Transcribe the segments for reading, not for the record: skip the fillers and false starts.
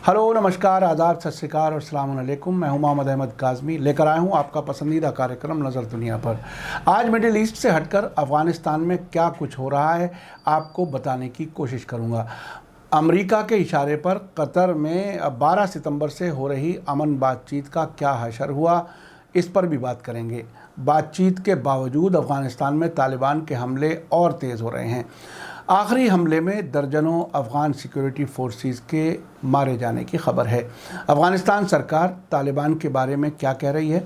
Hello, नमस्कार, आदाब, सत श्री अकाल और अस्सलाम वालेकुम। मैं हूं मोहम्मद अहमद काज़मी, लेकर आया हूं आपका पसंदीदा कार्यक्रम नज़र दुनिया पर। आज मिडिल ईस्ट से हटकर अफ़गानिस्तान में क्या कुछ हो रहा है आपको बताने की कोशिश करूंगा। अमेरिका के इशारे पर कतर में 12 सितंबर से हो रही अमन बातचीत का क्या हशर हुआ, इस पर भी बात करेंगे। बातचीत के बावजूद अफ़गानिस्तान में तालिबान के हमले और तेज़ हो रहे हैं। आखिरी हमले में दर्जनों अफ़गान सिक्योरिटी फोर्सेस के मारे जाने की खबर है। अफ़गानिस्तान सरकार तालिबान के बारे में क्या कह रही है?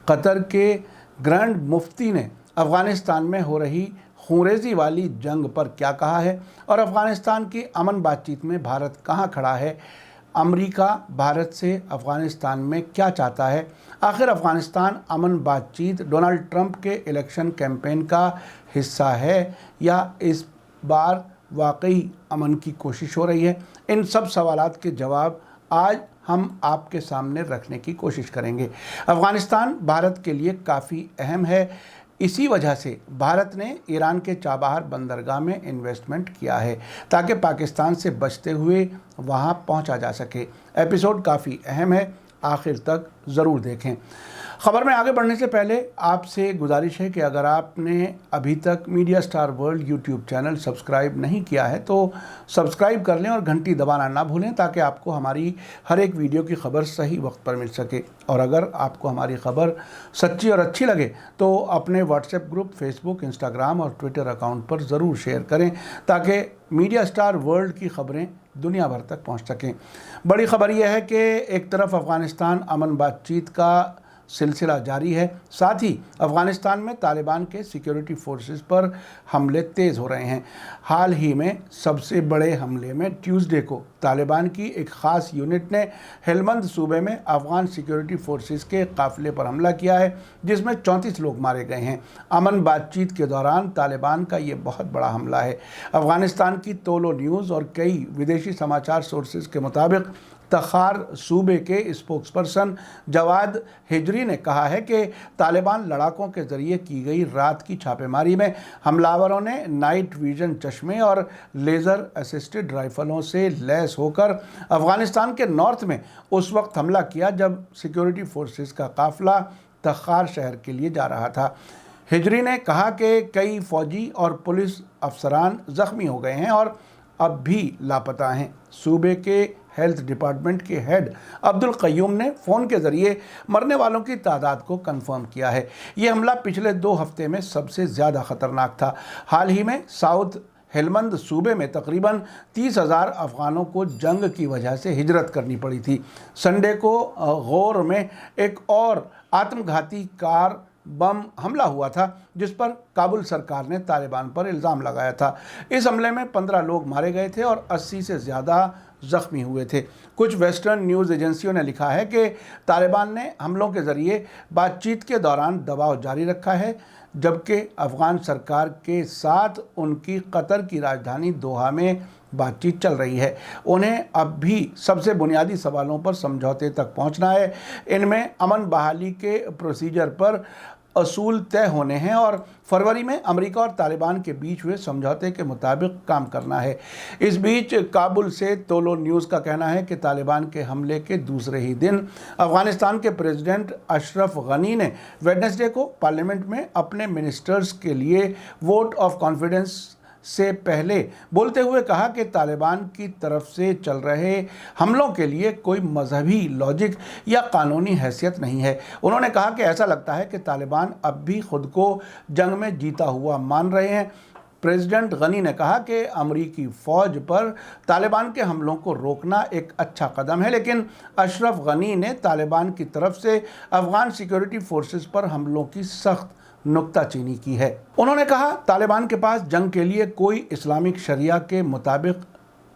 कतर के ग्रैंड मुफ्ती ने अफ़गानिस्तान में हो रही खूंरेज़ी वाली जंग पर क्या कहा है? और अफ़गानिस्तान की अमन बातचीत में भारत कहाँ खड़ा है? अमेरिका भारत से अफ़गानिस्तान में क्या चाहता है? आखिर अफ़गानिस्तान अमन बातचीत डोनाल्ड ट्रंप के इलेक्शन कैंपेन का हिस्सा है या इस बार वाकई अमन की कोशिश हो रही है? इन सब सवालात के जवाब आज हम आपके सामने रखने की कोशिश करेंगे। अफ़गानिस्तान भारत के लिए काफ़ी अहम है। इसी वजह से भारत ने ईरान के चाबहार बंदरगाह में इन्वेस्टमेंट किया है ताकि पाकिस्तान से बचते हुए वहां पहुंचा जा सके। एपिसोड काफ़ी अहम है, आखिर तक ज़रूर देखें। खबर में आगे बढ़ने से पहले आपसे गुजारिश है कि अगर आपने अभी तक media star world YouTube channel subscribe नहीं किया है तो सब्सक्राइब कर लें और घंटी दबाना ना भूलें ताकि आपको हमारी हर एक वीडियो की खबर सही वक्त पर मिल सके। और अगर आपको हमारी खबर सच्ची और अच्छी लगे तो अपने व्हाट्सएप ग्रुप, फेसबुक, इंस्टाग्राम और ट्विटर अकाउंट पर ज़रूर शेयर करें ताकि मीडिया स्टार वर्ल्ड की खबरें दुनिया भर तक पहुंच सकें। बड़ी खबर यह है कि एक तरफ अफ़गानिस्तान अमन बातचीत का सिलसिला जारी है, साथ ही अफ़गानिस्तान में तालिबान के सिक्योरिटी फोर्सेस पर हमले तेज़ हो रहे हैं। हाल ही में सबसे बड़े हमले में ट्यूसडे को तालिबान की एक ख़ास यूनिट ने हेलमंद सूबे में अफ़गान सिक्योरिटी फोर्सेस के काफ़िले पर हमला किया है, जिसमें 34 लोग मारे गए हैं। अमन बातचीत के दौरान तालिबान का ये बहुत बड़ा हमला है। अफ़गानिस्तान की तोलो न्यूज़ और कई विदेशी समाचार सोर्सेज के मुताबिक तखार सूबे के स्पोक्सपर्सन जवाद हिजरी ने कहा है कि तालिबान लड़ाकों के ज़रिए की गई रात की छापेमारी में हमलावरों ने नाइट विजन चश्मे और लेज़र असिस्टेड राइफलों से लैस होकर अफ़गानिस्तान के नॉर्थ में उस वक्त हमला किया जब सिक्योरिटी फोर्सेस का काफ़िला तखार शहर के लिए जा रहा था। हिजरी ने कहा कि कई फ़ौजी और पुलिस अफसरान ज़ख्मी हो गए हैं और अब भी लापता हैं। सूबे के हेल्थ डिपार्टमेंट के हेड अब्दुल क़य्यूम ने फ़ोन के ज़रिए मरने वालों की तादाद को कंफर्म किया है। ये हमला पिछले 2 हफ्ते में सबसे ज़्यादा ख़तरनाक था। हाल ही में साउथ हेलमंद सूबे में तकरीबन 30,000 अफ़गानों को जंग की वजह से हिजरत करनी पड़ी थी। संडे को गौर में एक और आत्मघाती कार बम हमला हुआ था जिस पर काबुल सरकार ने तालिबान पर इल्ज़ाम लगाया था। इस हमले में 15 लोग मारे गए थे और 80 से ज़्यादा ज़ख्मी हुए थे। कुछ वेस्टर्न न्यूज़ एजेंसियों ने लिखा है कि तालिबान ने हमलों के ज़रिए बातचीत के दौरान दबाव जारी रखा है, जबकि अफ़गान सरकार के साथ उनकी कतर की राजधानी दोहा में बातचीत चल रही है। उन्हें अब भी सबसे बुनियादी सवालों पर समझौते तक पहुंचना है। इनमें अमन बहाली के प्रोसीजर पर असूल तय होने हैं और फरवरी में अमेरिका और तालिबान के बीच हुए समझौते के मुताबिक काम करना है। इस बीच काबुल से तोलो न्यूज़ का कहना है कि तालिबान के हमले के दूसरे ही दिन अफ़गानिस्तान के प्रेसिडेंट अशरफ गनी ने वेडनेसडे को पार्लियामेंट में अपने मिनिस्टर्स के लिए वोट ऑफ कॉन्फिडेंस से पहले बोलते हुए कहा कि तालिबान की तरफ से चल रहे हमलों के लिए कोई मजहबी लॉजिक या कानूनी हैसियत नहीं है। उन्होंने कहा कि ऐसा लगता है कि तालिबान अब भी खुद को जंग में जीता हुआ मान रहे हैं। प्रेसिडेंट गनी ने कहा कि अमरीकी फ़ौज पर तालिबान के हमलों को रोकना एक अच्छा कदम है, लेकिन अशरफ गनी ने तालिबान की तरफ से अफ़गान सिक्योरिटी फोर्सेस पर हमलों की सख्त नुक्ताचीनी की है। उन्होंने कहा, तालिबान के पास जंग के लिए कोई इस्लामिक शरिया के मुताबिक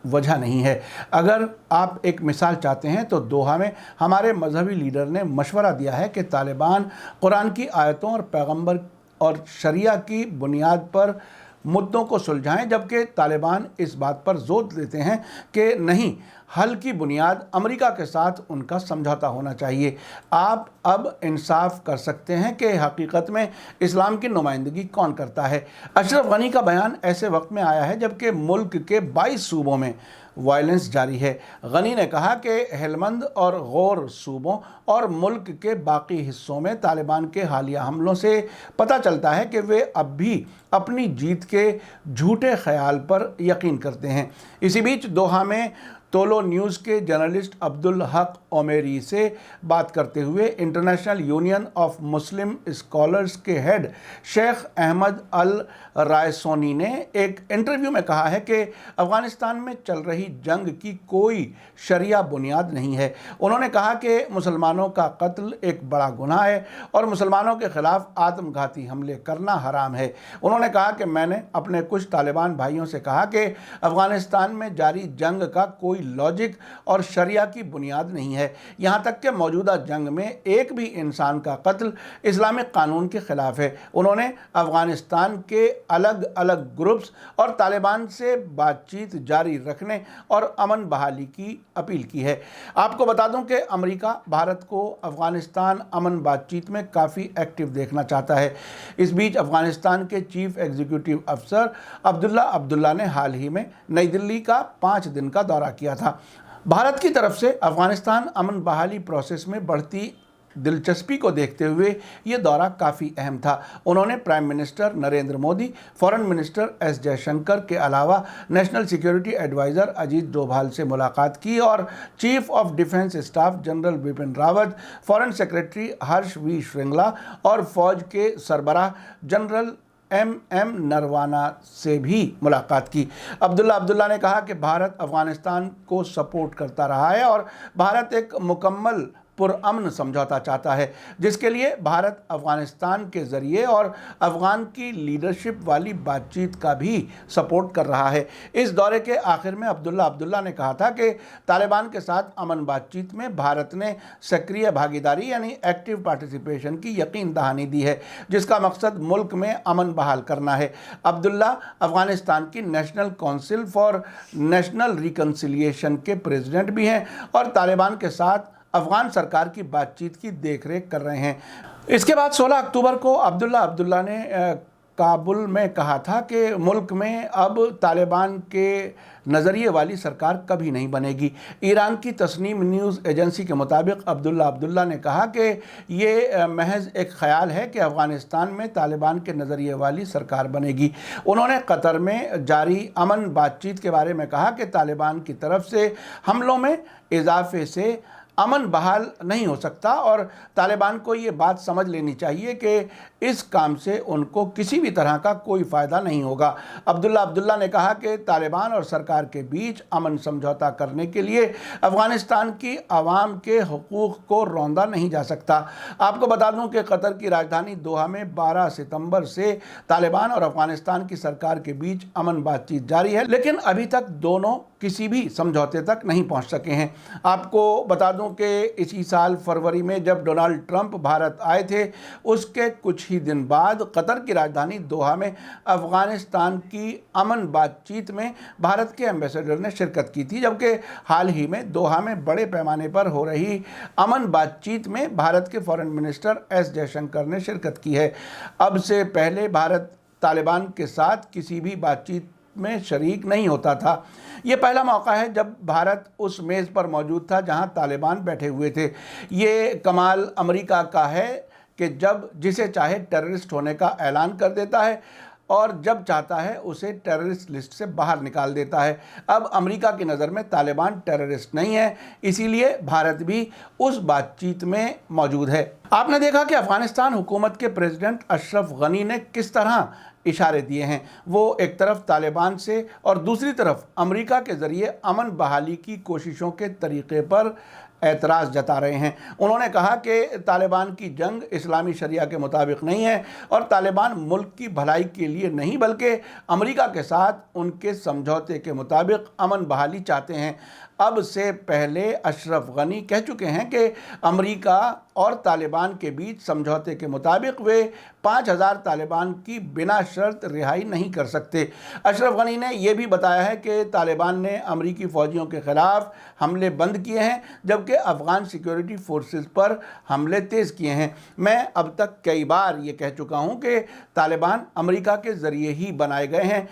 वजह नहीं है। अगर आप एक मिसाल चाहते हैं तो दोहा में हमारे मजहबी लीडर ने मशवरा दिया है कि तालिबान कुरान की आयतों और पैगंबर और शरिया की बुनियाद पर मुद्दों को सुलझाएं, जबकि तालिबान इस बात पर जोर देते हैं कि नहीं, हल की बुनियाद अमेरिका के साथ उनका समझौता होना चाहिए। आप अब इंसाफ कर सकते हैं कि हकीकत में इस्लाम की नुमाइंदगी कौन करता है। अशरफ गनी का बयान ऐसे वक्त में आया है जबकि मुल्क के 22 सूबों में وائلنس جاری ہے۔ غنی نے کہا کہ ہلمند اور غور صوبوں اور ملک کے باقی حصوں میں طالبان کے حالیہ حملوں سے پتہ چلتا ہے کہ وہ اب بھی اپنی جیت کے جھوٹے خیال پر یقین کرتے ہیں۔ اسی بیچ دوحہ میں تولو نیوز کے جرنلسٹ عبدالحق عمیری سے بات کرتے ہوئے international union of Muslim scholars کے ہیڈ شیخ احمد الرائسونی نے ایک انٹرویو میں کہا ہے کہ افغانستان میں چل رہی جنگ کی کوئی شرعیہ بنیاد نہیں ہے۔ انہوں نے کہا کہ مسلمانوں کا قتل ایک بڑا گناہ ہے اور مسلمانوں کے خلاف آتم گھاتی حملے کرنا حرام ہے۔ انہوں نے کہا کہ میں نے اپنے کچھ طالبان بھائیوں سے کہا کہ افغانستان میں جاری جنگ کا کوئی لاجک اور شرعیہ کی بنیاد نہیں ہے، یہاں تک کہ موجودہ جنگ میں ایک بھی انسان کا قتل اسلامک قانون کے خلاف ہے۔ انہوں نے افغانستان کے الگ الگ گروپس اور طالبان سے بات چیت جاری رکھنے اور امن بحالی کی اپیل کی ہے۔ آپ کو بتا دوں کہ امریکہ بھارت کو افغانستان امن بات چیت میں کافی ایکٹیو دیکھنا چاہتا ہے۔ اس بیچ افغانستان کے چیف ایگزیکٹو افسر عبداللہ نے حال ہی میں نئی دلی کا 5 دن کا دورہ کیا تھا۔ بھارت کی طرف سے افغانستان امن بحالی پروسیس میں بڑھتی دلچسپی کو دیکھتے ہوئے یہ دورہ کافی اہم تھا۔ انہوں نے prime minister Narendra Modi, foreign minister S Jaishankar کے علاوہ national security adviser Ajit Doval سے ملاقات کی اور chief of defence staff general Bipin Rawat, foreign secretary Harsh V Shringla اور فوج کے سربراہ جنرل ایم نروانا سے بھی ملاقات کی۔ عبداللہ نے کہا کہ بھارت افغانستان کو سپورٹ کرتا رہا ہے اور بھارت ایک مکمل پرامن سمجھوتا چاہتا ہے، جس کے لیے بھارت افغانستان کے ذریعے اور افغان کی لیڈرشپ والی بات چیت کا بھی سپورٹ کر رہا ہے۔ اس دورے کے آخر میں عبداللہ نے کہا تھا کہ طالبان کے ساتھ امن بات چیت میں بھارت نے سکریہ بھاگیداری یعنی ایکٹیو پارٹیسپیشن کی یقین دہانی دی ہے، جس کا مقصد ملک میں امن بحال کرنا ہے۔ عبداللہ افغانستان کی national council for national reconciliation کے پریزیڈنٹ بھی ہیں اور طالبان کے ساتھ افغان سرکار کی بات چیت کی دیکھ ریکھ کر رہے ہیں۔ اس کے بعد 16 اکتوبر کو عبداللہ نے کابل میں کہا تھا کہ ملک میں اب طالبان کے نظریے والی سرکار کبھی نہیں بنے گی۔ ایران کی تسنیم نیوز ایجنسی کے مطابق عبداللہ نے کہا کہ یہ محض ایک خیال ہے کہ افغانستان میں طالبان کے نظریے والی سرکار بنے گی۔ انہوں نے قطر میں جاری امن بات چیت کے بارے میں کہا کہ طالبان کی طرف سے حملوں میں اضافے سے امن بحال نہیں ہو سکتا اور طالبان کو یہ بات سمجھ لینی چاہیے کہ اس کام سے ان کو کسی بھی طرح کا کوئی فائدہ نہیں ہوگا۔ عبداللہ نے کہا کہ طالبان اور سرکار کے بیچ امن سمجھوتا کرنے کے لیے افغانستان کی عوام کے حقوق کو روندا نہیں جا سکتا۔ آپ کو بتا دوں کہ قطر کی راجدھانی دوحہ میں 12 ستمبر سے طالبان اور افغانستان کی سرکار کے بیچ امن بات چیت جاری ہے، لیکن ابھی تک دونوں کسی بھی سمجھوتے تک نہیں پہنچ سکے ہیں۔ آپ کو بتا دوں کہ اسی سال فروری میں جب ڈونلڈ ٹرمپ بھارت آئے تھے، اس کے کچھ ہی دن بعد قطر کی راجدھانی دوحہ میں افغانستان کی امن بات چیت میں بھارت کے ایمبیسڈر نے شرکت کی تھی، جبکہ حال ہی میں دوحہ میں بڑے پیمانے پر ہو رہی امن بات چیت میں بھارت کے فارن منسٹر ایس جے شنکر نے شرکت کی ہے۔ اب سے پہلے بھارت طالبان کے ساتھ کسی بھی بات چیت میں شریک نہیں ہوتا تھا۔ یہ پہلا موقع ہے جب بھارت اس میز پر موجود تھا جہاں طالبان بیٹھے ہوئے تھے۔ یہ کمال امریکہ کا ہے کہ جب جسے چاہے ٹیررسٹ ہونے کا اعلان کر دیتا ہے اور جب چاہتا ہے اسے ٹیررسٹ لسٹ سے باہر نکال دیتا ہے۔ اب امریکہ کی نظر میں طالبان ٹیررسٹ نہیں ہے، اسی لیے بھارت بھی اس بات چیت میں موجود ہے۔ آپ نے دیکھا کہ افغانستان حکومت کے پریزیڈنٹ اشرف غنی نے کس طرح اشارے دیے ہیں۔ وہ ایک طرف طالبان سے اور دوسری طرف امریکہ کے ذریعے امن بحالی کی کوششوں کے طریقے پر اعتراض جتا رہے ہیں۔ انہوں نے کہا کہ طالبان کی جنگ اسلامی شریعہ کے مطابق نہیں ہے اور طالبان ملک کی بھلائی کے لیے نہیں بلکہ امریکہ کے ساتھ ان کے سمجھوتے کے مطابق امن بحالی چاہتے ہیں۔ اب سے پہلے اشرف غنی کہہ چکے ہیں کہ امریکہ اور طالبان کے بیچ سمجھوتے کے مطابق وہ 5000 طالبان کی بنا شرط رہائی نہیں کر سکتے۔ اشرف غنی نے یہ بھی بتایا ہے کہ طالبان نے امریکی فوجیوں کے خلاف حملے بند کیے ہیں جبکہ افغان سیکیورٹی فورسز پر حملے تیز کیے ہیں۔ میں اب تک کئی بار یہ کہہ چکا ہوں کہ طالبان امریکہ کے ذریعے ہی بنائے گئے ہیں۔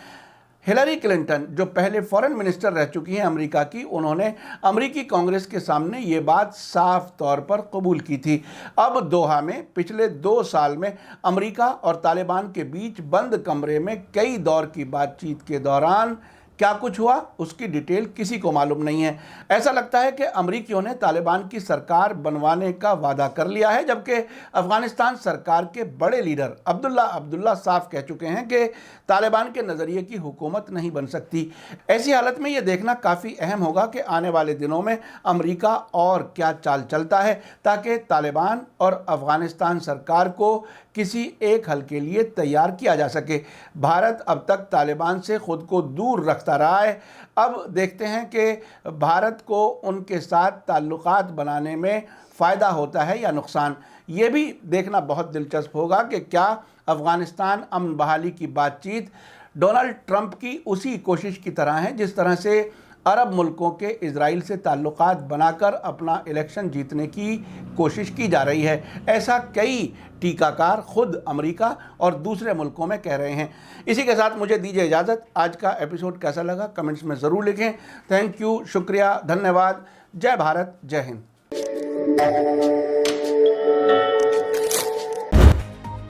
हिलरी क्लिंटन, जो पहले फॉरेन मिनिस्टर रह चुकी हैं अमेरिका की, उन्होंने अमेरिकी कांग्रेस के सामने ये बात साफ तौर पर कबूल की थी। अब दोहा में पिछले 2 साल में अमेरिका और तालिबान के बीच बंद कमरे में कई दौर की बातचीत के दौरान क्या कुछ हुआ, उसकी डिटेल किसी को मालूम नहीं है। ऐसा लगता है कि अमरीकियों ने तालिबान की सरकार बनवाने का वादा कर लिया है, जबकि अफगानिस्तान सरकार के बड़े लीडर अब्दुल्ला साफ कह चुके हैं कि तालिबान के नज़रिए की हुकूमत नहीं बन सकती। ऐसी हालत में यह देखना काफ़ी अहम होगा कि आने वाले दिनों में अमरीका और क्या चाल चलता है, ताकि तालिबान और अफगानिस्तान सरकार को किसी एक हल के लिए तैयार किया जा सके। भारत अब तक तालिबान से खुद को दूर रखता रहा है। अब देखते हैं कि भारत को उनके साथ ताल्लुकात बनाने में फ़ायदा होता है या नुकसान। ये भी देखना बहुत दिलचस्प होगा कि क्या अफ़गानिस्तान अमन बहाली की बातचीत डोनाल्ड ट्रंप की उसी कोशिश की तरह है जिस तरह से अरब मुल्कों के इजराइल से ताल्लुकात बनाकर अपना इलेक्शन जीतने की कोशिश की जा रही है। ऐसा कई टीकाकार खुद अमेरिका और दूसरे मुल्कों में कह रहे हैं। इसी के साथ मुझे दीजिए इजाज़त। आज का एपिसोड कैसा लगा कमेंट्स में ज़रूर लिखें। थैंक यू, शुक्रिया, धन्यवाद। जय भारत, जय हिंद।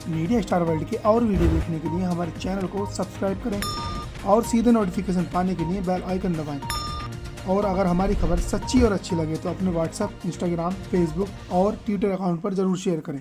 मीडिया स्टार वर्ल्ड के और वीडियो देखने के लिए हमारे चैनल को सब्सक्राइब करें और सीधे नोटिफिकेशन पाने के लिए बेल आइकन दबाएं। और अगर हमारी खबर सच्ची और अच्छी लगे तो अपने व्हाट्सएप, इंस्टाग्राम, फेसबुक और ट्विटर अकाउंट पर ज़रूर शेयर करें।